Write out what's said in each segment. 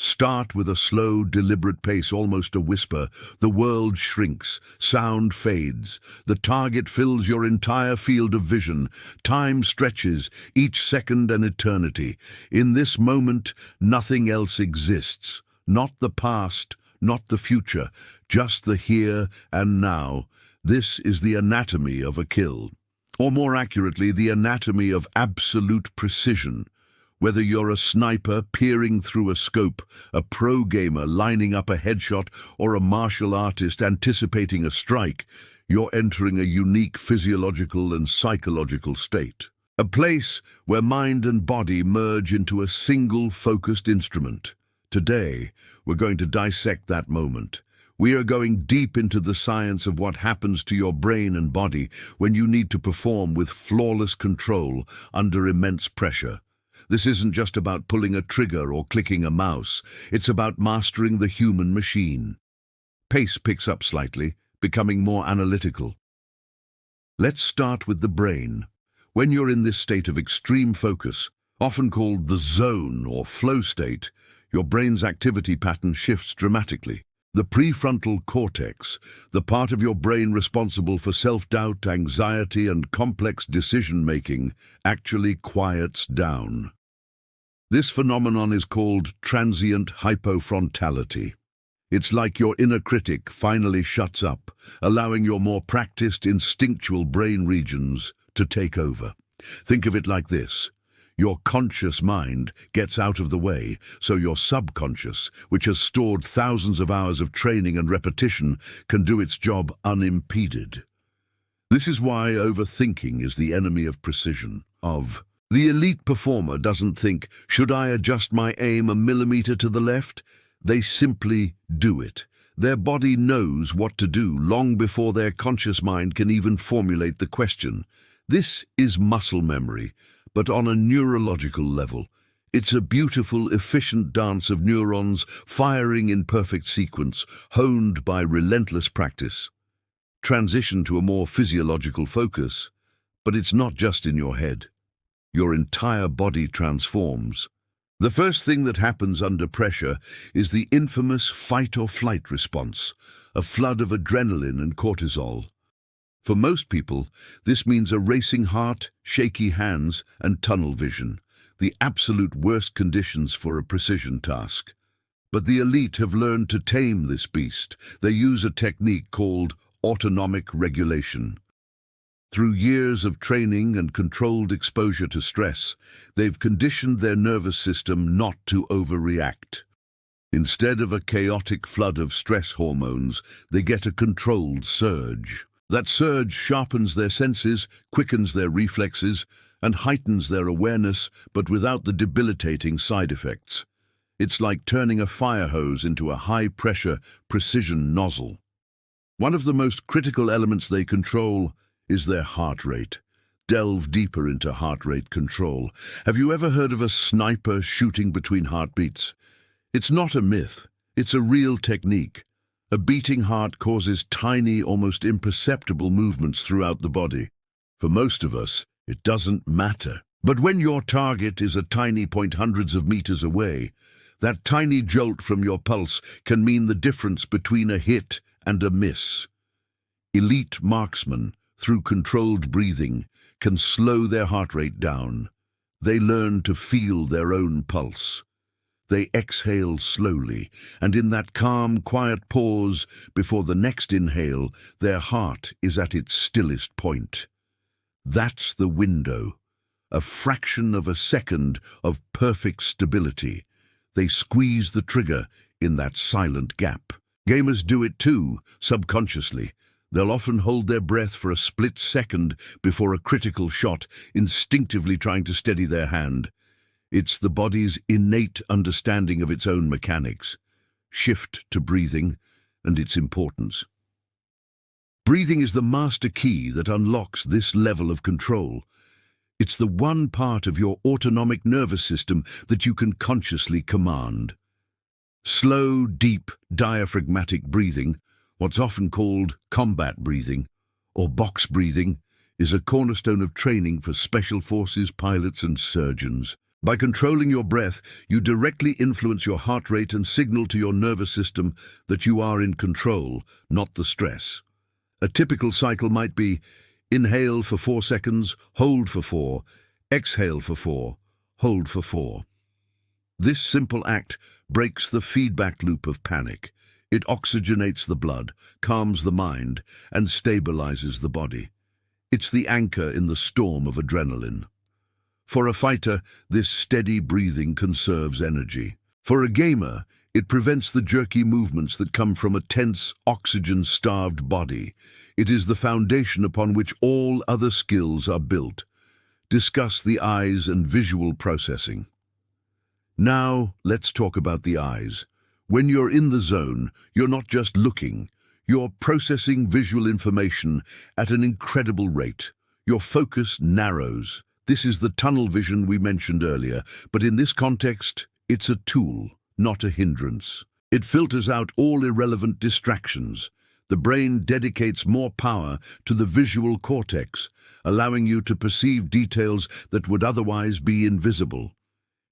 Start with a slow, deliberate pace, almost a whisper. The world shrinks, sound fades. The target fills your entire field of vision. Time stretches, each second an eternity. In this moment, nothing else exists. Not the past, not the future, just the here and now. This is the anatomy of a kill. Or more accurately, the anatomy of absolute precision. Whether you're a sniper peering through a scope, a pro gamer lining up a headshot, or a martial artist anticipating a strike, you're entering a unique physiological and psychological state. A place where mind and body merge into a single focused instrument. Today, we're going to dissect that moment. We are going deep into the science of what happens to your brain and body when you need to perform with flawless control under immense pressure. This isn't just about pulling a trigger or clicking a mouse. It's about mastering the human machine. Pace picks up slightly, becoming more analytical. Let's start with the brain. When you're in this state of extreme focus, often called the zone or flow state, your brain's activity pattern shifts dramatically. The prefrontal cortex, the part of your brain responsible for self-doubt, anxiety, and complex decision-making, actually quiets down. This phenomenon is called transient hypofrontality. It's like your inner critic finally shuts up, allowing your more practiced instinctual brain regions to take over. Think of it like this. Your conscious mind gets out of the way, so your subconscious, which has stored thousands of hours of training and repetition, can do its job unimpeded. This is why overthinking is the enemy of precision. The elite performer doesn't think, should I adjust my aim a millimeter to the left? They simply do it. Their body knows what to do long before their conscious mind can even formulate the question. This is muscle memory, but on a neurological level. It's a beautiful, efficient dance of neurons firing in perfect sequence, honed by relentless practice. Transition to a more physiological focus, but it's not just in your head. Your entire body transforms. The first thing that happens under pressure is the infamous fight-or-flight response, a flood of adrenaline and cortisol. For most people, this means a racing heart, shaky hands, and tunnel vision, the absolute worst conditions for a precision task. But the elite have learned to tame this beast. They use a technique called autonomic regulation. Through years of training and controlled exposure to stress, they've conditioned their nervous system not to overreact. Instead of a chaotic flood of stress hormones, they get a controlled surge. That surge sharpens their senses, quickens their reflexes, and heightens their awareness, but without the debilitating side effects. It's like turning a fire hose into a high-pressure, precision nozzle. One of the most critical elements they control is their heart rate. Delve deeper into heart rate control. Have you ever heard of a sniper shooting between heartbeats? It's not a myth. It's a real technique. A beating heart causes tiny, almost imperceptible movements throughout the body. For most of us, it doesn't matter. But when your target is a tiny point hundreds of meters away, that tiny jolt from your pulse can mean the difference between a hit and a miss. Elite marksmen, through controlled breathing, can slow their heart rate down. They learn to feel their own pulse. They exhale slowly, and in that calm, quiet pause before the next inhale, their heart is at its stillest point. That's the window, a fraction of a second of perfect stability. They squeeze the trigger in that silent gap. Gamers do it too, subconsciously. They'll often hold their breath for a split second before a critical shot, instinctively trying to steady their hand. It's the body's innate understanding of its own mechanics. Shift to breathing and its importance. Breathing is the master key that unlocks this level of control. It's the one part of your autonomic nervous system that you can consciously command. Slow, deep, diaphragmatic breathing, what's often called combat breathing or box breathing, is a cornerstone of training for special forces pilots and surgeons. By controlling your breath, you directly influence your heart rate and signal to your nervous system that you are in control, not the stress. A typical cycle might be inhale for 4 seconds, hold for 4, exhale for 4, hold for 4. This simple act breaks the feedback loop of panic. It oxygenates the blood, calms the mind, and stabilizes the body. It's the anchor in the storm of adrenaline. For a fighter, this steady breathing conserves energy. For a gamer, it prevents the jerky movements that come from a tense, oxygen-starved body. It is the foundation upon which all other skills are built. Discuss the eyes and visual processing. Now, let's talk about the eyes. When you're in the zone, you're not just looking. You're processing visual information at an incredible rate. Your focus narrows. This is the tunnel vision we mentioned earlier, but in this context, it's a tool, not a hindrance. It filters out all irrelevant distractions. The brain dedicates more power to the visual cortex, allowing you to perceive details that would otherwise be invisible.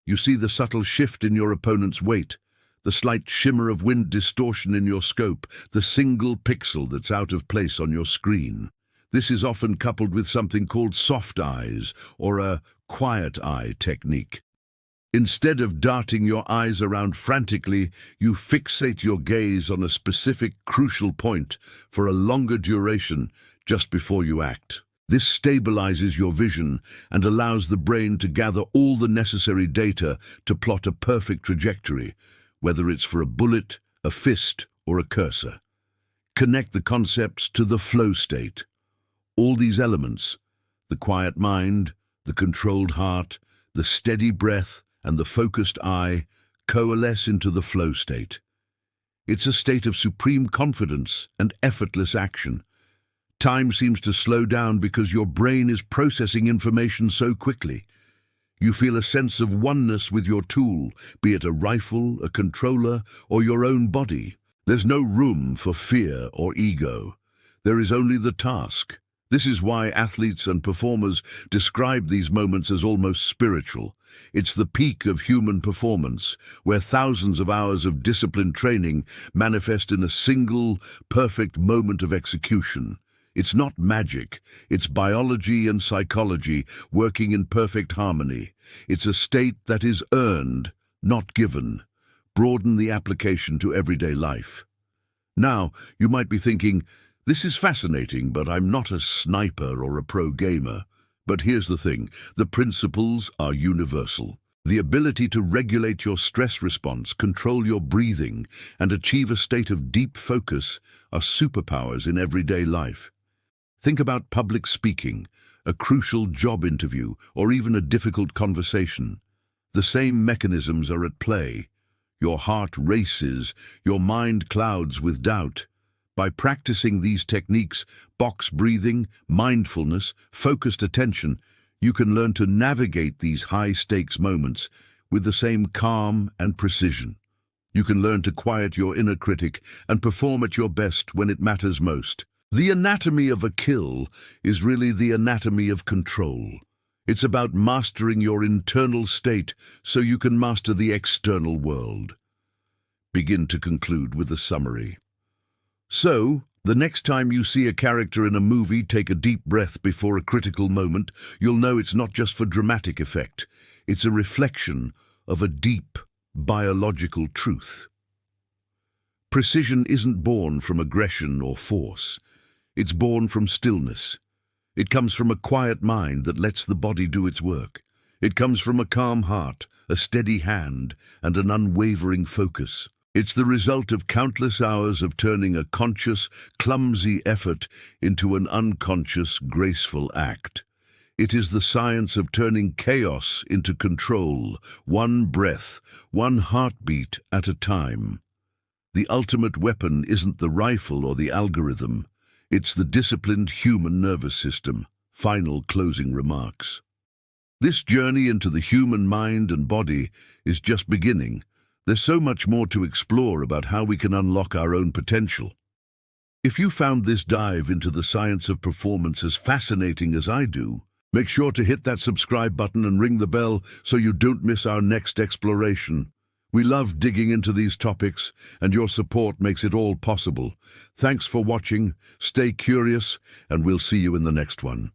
You see the subtle shift in your opponent's weight, the slight shimmer of wind distortion in your scope, the single pixel that's out of place on your screen. This is often coupled with something called soft eyes, or a quiet eye technique. Instead of darting your eyes around frantically, you fixate your gaze on a specific crucial point for a longer duration just before you act. This stabilizes your vision and allows the brain to gather all the necessary data to plot a perfect trajectory, whether it's for a bullet, a fist, or a cursor. Connect the concepts to the flow state. All these elements, the quiet mind, the controlled heart, the steady breath, and the focused eye, coalesce into the flow state. It's a state of supreme confidence and effortless action. Time seems to slow down because your brain is processing information so quickly. You feel a sense of oneness with your tool, be it a rifle, a controller, or your own body. There's no room for fear or ego. There is only the task. This is why athletes and performers describe these moments as almost spiritual. It's the peak of human performance, where thousands of hours of disciplined training manifest in a single, perfect moment of execution. It's not magic, it's biology and psychology working in perfect harmony. It's a state that is earned, not given. Broaden the application to everyday life. Now, you might be thinking, this is fascinating, but I'm not a sniper or a pro gamer. But here's the thing, the principles are universal. The ability to regulate your stress response, control your breathing, and achieve a state of deep focus are superpowers in everyday life. Think about public speaking, a crucial job interview, or even a difficult conversation. The same mechanisms are at play. Your heart races, your mind clouds with doubt. By practicing these techniques, box breathing, mindfulness, focused attention, you can learn to navigate these high-stakes moments with the same calm and precision. You can learn to quiet your inner critic and perform at your best when it matters most. The anatomy of a kill is really the anatomy of control. It's about mastering your internal state so you can master the external world. Begin to conclude with a summary. So, the next time you see a character in a movie take a deep breath before a critical moment, you'll know it's not just for dramatic effect. It's a reflection of a deep, biological truth. Precision isn't born from aggression or force. It's born from stillness. It comes from a quiet mind that lets the body do its work. It comes from a calm heart, a steady hand, and an unwavering focus. It's the result of countless hours of turning a conscious, clumsy effort into an unconscious, graceful act. It is the science of turning chaos into control, one breath, one heartbeat at a time. The ultimate weapon isn't the rifle or the algorithm. It's the disciplined human nervous system. Final closing remarks. This journey into the human mind and body is just beginning. There's so much more to explore about how we can unlock our own potential. If you found this dive into the science of performance as fascinating as I do, Make sure to hit that subscribe button and ring the bell so you don't miss our next exploration. We love digging into these topics, and your support makes it all possible. Thanks for watching, stay curious, and we'll see you in the next one.